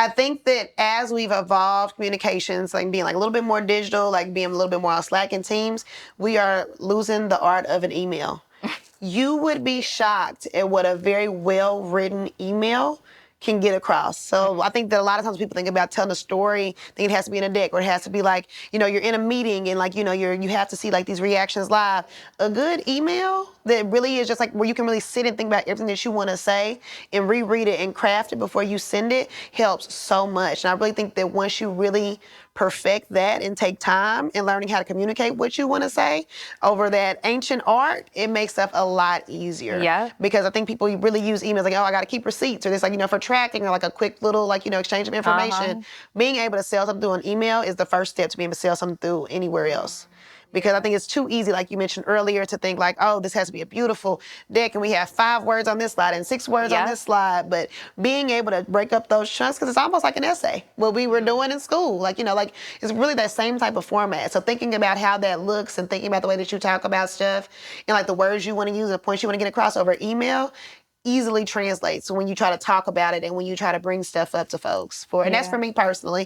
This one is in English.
I think that as we've evolved communications, like being like a little bit more digital, like being a little bit more on Slack and Teams, we are losing the art of an email. You would be shocked at what a very well-written email can get across. So I think that a lot of times people think about telling a story, think it has to be in a deck, or it has to be like, you're in a meeting and like, you have to see like these reactions live. A good email that really is just like where you can really sit and think about everything that you want to say and reread it and craft it before you send it helps so much. And I really think that once you really perfect that and take time in learning how to communicate what you want to say over that ancient art, it makes stuff a lot easier. Yeah. Because I think people really use emails like, oh, I got to keep receipts, or this like, for tracking, or like a quick little like, exchange of information. Being able to sell something through an email is the first step to being able to sell something through anywhere else. Because I think it's too easy, like you mentioned earlier, to think like, oh, this has to be a beautiful deck and we have 5 words on this slide and 6 words on this slide. But being able to break up those chunks, because it's almost like an essay, what we were doing in school. Like, like it's really that same type of format. So thinking about how that looks and thinking about the way that you talk about stuff and like the words you want to use, the points you want to get across over email, easily translates when you try to talk about it and when you try to bring stuff up to folks. And that's for me personally.